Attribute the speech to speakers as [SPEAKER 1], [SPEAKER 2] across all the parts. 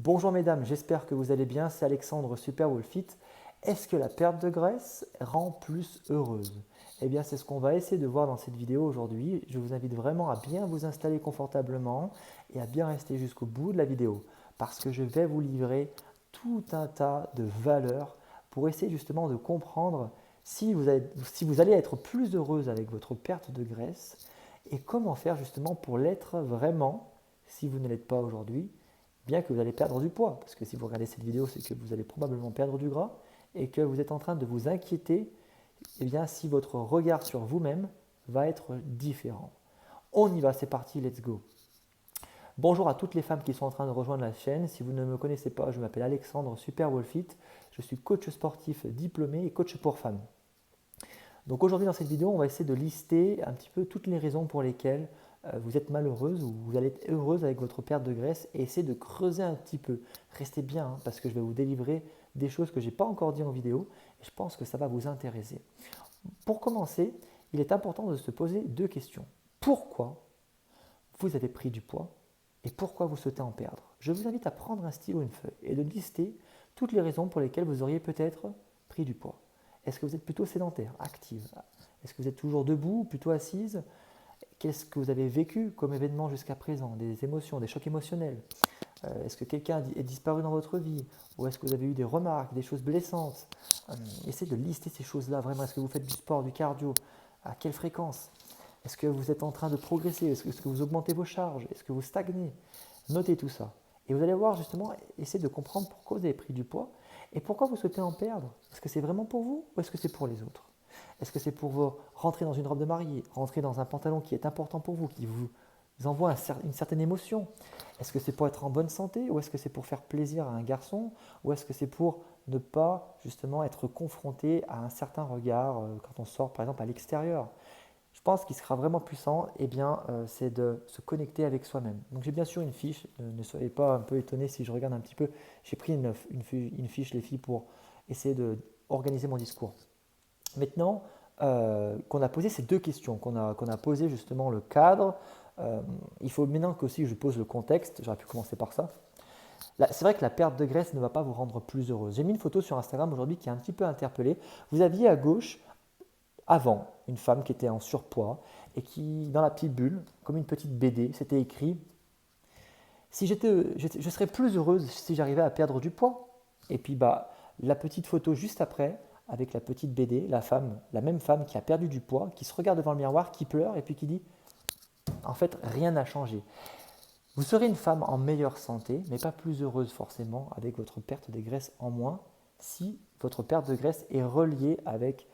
[SPEAKER 1] Bonjour mesdames, j'espère que vous allez bien, c'est Alexandre Super Wolfit. Est-ce que la perte de graisse rend plus heureuse? Eh bien c'est ce qu'on va essayer de voir dans cette vidéo aujourd'hui. Je vous invite vraiment à bien vous installer confortablement et à bien rester jusqu'au bout de la vidéo parce que je vais vous livrer tout un tas de valeurs pour essayer justement de comprendre si vous allez être plus heureuse avec votre perte de graisse et comment faire justement pour l'être vraiment si vous ne l'êtes pas aujourd'hui, bien que vous allez perdre du poids. Parce que si vous regardez cette vidéo, c'est que vous allez probablement perdre du gras et que vous êtes en train de vous inquiéter eh bien, si votre regard sur vous-même va être différent. On y va, c'est parti, let's go. Bonjour à toutes les femmes qui sont en train de rejoindre la chaîne. Si vous ne me connaissez pas, je m'appelle Alexandre Super Wolfit. Je suis coach sportif diplômé et coach pour femmes. Donc aujourd'hui dans cette vidéo, on va essayer de lister un petit peu toutes les raisons pour lesquelles vous êtes malheureuse ou vous allez être heureuse avec votre perte de graisse et essayer de creuser un petit peu. Restez bien hein, parce que je vais vous délivrer des choses que je n'ai pas encore dit en vidéo et je pense que ça va vous intéresser. Pour commencer, il est important de se poser deux questions. Pourquoi vous avez pris du poids et pourquoi vous souhaitez en perdre? Je vous invite à prendre un stylo ou une feuille et de lister toutes les raisons pour lesquelles vous auriez peut-être pris du poids. Est-ce que vous êtes plutôt sédentaire, active? Est-ce que vous êtes toujours debout, plutôt assise? Qu'est-ce que vous avez vécu comme événement jusqu'à présent? Des émotions, des chocs émotionnels? Est-ce que quelqu'un est disparu dans votre vie? Ou est-ce que vous avez eu des remarques, des choses blessantes? Essayez de lister ces choses-là vraiment. Est-ce que vous faites du sport, du cardio? À quelle fréquence? Est-ce que vous êtes en train de progresser? Est-ce que vous augmentez vos charges? Est-ce que vous stagnez? Notez tout ça. Et vous allez voir justement, essayez de comprendre pourquoi vous avez pris du poids et pourquoi vous souhaitez en perdre. Est-ce que c'est vraiment pour vous ou est-ce que c'est pour les autres? Est-ce que c'est pour vous rentrer dans une robe de mariée, rentrer dans un pantalon qui est important pour vous, qui vous envoie une certaine émotion? Est-ce que c'est pour être en bonne santé ou est-ce que c'est pour faire plaisir à un garçon ou est-ce que c'est pour ne pas justement être confronté à un certain regard quand on sort par exemple à l'extérieur? Je pense qu'il sera vraiment puissant, eh bien, c'est de se connecter avec soi-même. Donc j'ai bien sûr une fiche, ne soyez pas un peu étonnés si je regarde un petit peu. J'ai pris une fiche, les filles, pour essayer d'organiser mon discours. Maintenant qu'on a posé ces deux questions, qu'on a posé justement le cadre, il faut maintenant qu'aussi je pose le contexte, j'aurais pu commencer par ça. C'est vrai que la perte de graisse ne va pas vous rendre plus heureuse. J'ai mis une photo sur Instagram aujourd'hui qui a un petit peu interpellé. Vous aviez à gauche avant une femme qui était en surpoids et qui, dans la petite bulle, comme une petite BD, c'était écrit si je serais plus heureuse si j'arrivais à perdre du poids. Et puis bah, la petite photo juste après, avec la petite BD, la femme, la même femme qui a perdu du poids, qui se regarde devant le miroir, qui pleure et puis qui dit en fait rien n'a changé. Vous serez une femme en meilleure santé, mais pas plus heureuse forcément avec votre perte de graisse en moins si votre perte de graisse est reliée avec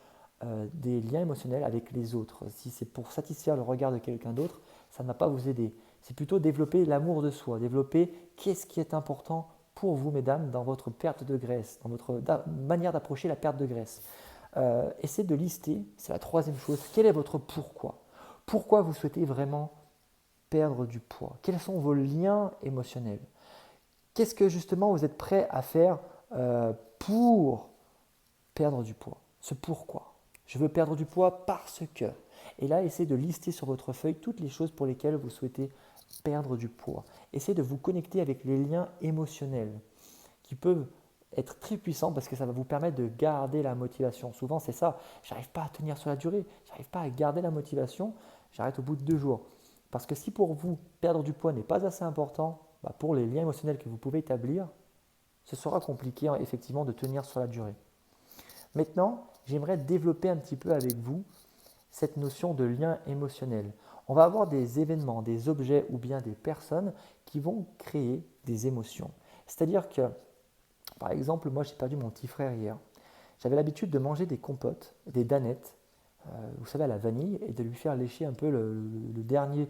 [SPEAKER 1] des liens émotionnels avec les autres. Si c'est pour satisfaire le regard de quelqu'un d'autre, ça ne va pas vous aider. C'est plutôt développer l'amour de soi, développer qu'est-ce qui est important pour vous, mesdames, dans votre perte de graisse, dans votre manière d'approcher la perte de graisse. Essayez de lister, c'est la troisième chose, quel est votre pourquoi? Pourquoi vous souhaitez vraiment perdre du poids? Quels sont vos liens émotionnels? Qu'est-ce que justement vous êtes prêt à faire pour perdre du poids? Ce pourquoi. Je veux perdre du poids parce que. Et là, essayez de lister sur votre feuille toutes les choses pour lesquelles vous souhaitez perdre du poids. Essayez de vous connecter avec les liens émotionnels qui peuvent être très puissants parce que ça va vous permettre de garder la motivation. Souvent, c'est ça. J'arrive pas à tenir sur la durée. J'arrive pas à garder la motivation. J'arrête au bout de 2 jours. Parce que si pour vous, perdre du poids n'est pas assez important, bah pour les liens émotionnels que vous pouvez établir, ce sera compliqué effectivement de tenir sur la durée. Maintenant, j'aimerais développer un petit peu avec vous cette notion de lien émotionnel. On va avoir des événements, des objets ou bien des personnes qui vont créer des émotions. C'est-à-dire que, par exemple, moi j'ai perdu mon petit frère hier. J'avais l'habitude de manger des compotes, des danettes, vous savez, à la vanille, et de lui faire lécher un peu le dernier,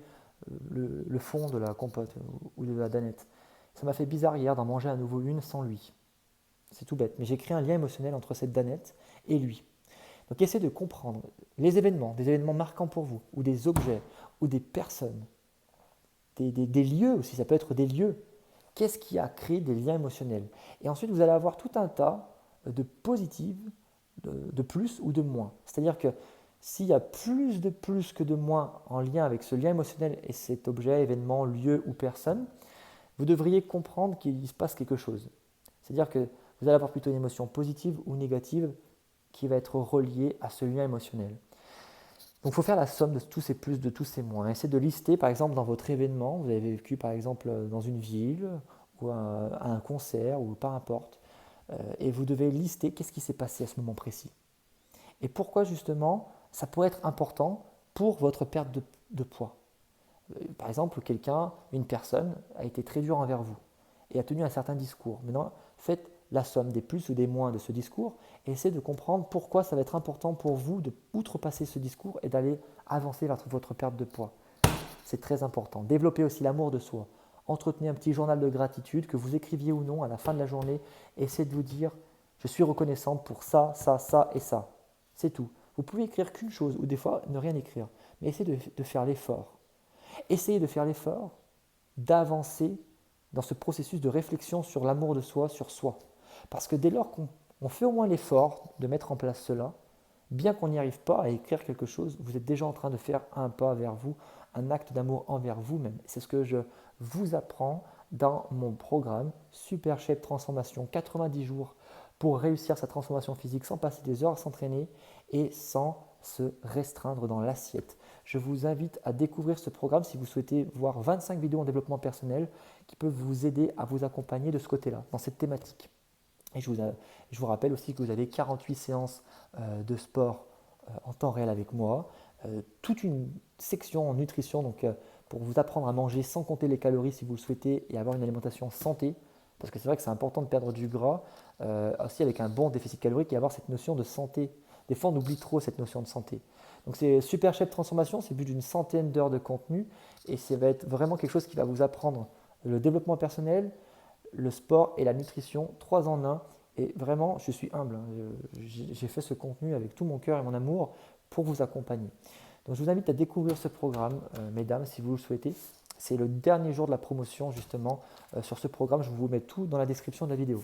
[SPEAKER 1] le fond de la compote ou de la danette. Ça m'a fait bizarre hier d'en manger à nouveau une sans lui. C'est tout bête, mais j'ai créé un lien émotionnel entre cette danette et lui. Donc essayez de comprendre les événements, des événements marquants pour vous, ou des objets, ou des personnes, des lieux aussi, ça peut être des lieux. Qu'est-ce qui a créé des liens émotionnels? Et ensuite, vous allez avoir tout un tas de positives, de plus ou de moins. C'est-à-dire que s'il y a plus que de moins en lien avec ce lien émotionnel et cet objet, événement, lieu ou personne, vous devriez comprendre qu'il se passe quelque chose. C'est-à-dire que vous allez avoir plutôt une émotion positive ou négative qui va être reliée à ce lien émotionnel. Donc il faut faire la somme de tous ces plus, de tous ces moins. Essayez de lister par exemple dans votre événement, vous avez vécu par exemple dans une ville ou à un concert ou peu importe, et vous devez lister qu'est-ce qui s'est passé à ce moment précis. Et pourquoi justement ça pourrait être important pour votre perte de poids. Par exemple, une personne a été très dure envers vous et a tenu un certain discours. Maintenant, faites la somme des plus ou des moins de ce discours et essayez de comprendre pourquoi ça va être important pour vous de outrepasser ce discours et d'aller avancer vers votre perte de poids. C'est très important. Développez aussi l'amour de soi. Entretenez un petit journal de gratitude, que vous écriviez ou non à la fin de la journée. Essayez de vous dire, je suis reconnaissante pour ça, ça, ça et ça. C'est tout. Vous pouvez écrire qu'une chose ou des fois ne rien écrire, mais essayez de faire l'effort. Essayez de faire l'effort d'avancer dans ce processus de réflexion sur l'amour de soi, sur soi. Parce que dès lors qu'on fait au moins l'effort de mettre en place cela, bien qu'on n'y arrive pas à écrire quelque chose, vous êtes déjà en train de faire un pas vers vous, un acte d'amour envers vous-même. C'est ce que je vous apprends dans mon programme Super Shape Transformation, 90 jours pour réussir sa transformation physique sans passer des heures à s'entraîner et sans se restreindre dans l'assiette. Je vous invite à découvrir ce programme si vous souhaitez voir 25 vidéos en développement personnel qui peuvent vous aider à vous accompagner de ce côté-là, dans cette thématique. Et je vous rappelle aussi que vous avez 48 séances de sport en temps réel avec moi, toute une section en nutrition donc, pour vous apprendre à manger sans compter les calories si vous le souhaitez et avoir une alimentation santé. Parce que c'est vrai que c'est important de perdre du gras, aussi avec un bon déficit calorique et avoir cette notion de santé. Des fois, on oublie trop cette notion de santé. Donc, c'est Super Shape Transformation, c'est plus d'une centaine d'heures de contenu et ça va être vraiment quelque chose qui va vous apprendre le développement personnel, le sport et la nutrition, 3 en 1. Et vraiment, je suis humble. J'ai fait ce contenu avec tout mon cœur et mon amour pour vous accompagner. Donc, je vous invite à découvrir ce programme, mesdames, si vous le souhaitez. C'est le dernier jour de la promotion, justement, sur ce programme. Je vous mets tout dans la description de la vidéo.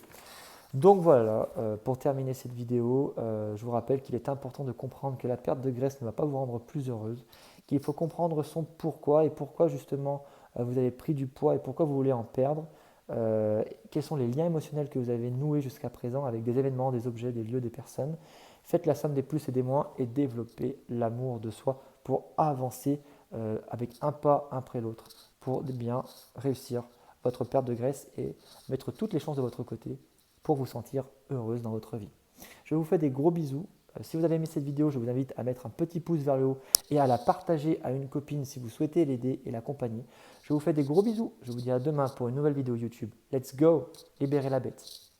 [SPEAKER 1] Donc voilà, pour terminer cette vidéo, je vous rappelle qu'il est important de comprendre que la perte de graisse ne va pas vous rendre plus heureuse, qu'il faut comprendre son pourquoi et pourquoi justement vous avez pris du poids et pourquoi vous voulez en perdre, quels sont les liens émotionnels que vous avez noués jusqu'à présent avec des événements, des objets, des lieux, des personnes. Faites la somme des plus et des moins et développez l'amour de soi pour avancer avec un pas après l'autre pour bien réussir votre perte de graisse et mettre toutes les chances de votre côté pour vous sentir heureuse dans votre vie. Je vous fais des gros bisous. Si vous avez aimé cette vidéo, je vous invite à mettre un petit pouce vers le haut et à la partager à une copine si vous souhaitez l'aider et l'accompagner. Je vous fais des gros bisous. Je vous dis à demain pour une nouvelle vidéo YouTube. Let's go! Libérez la bête.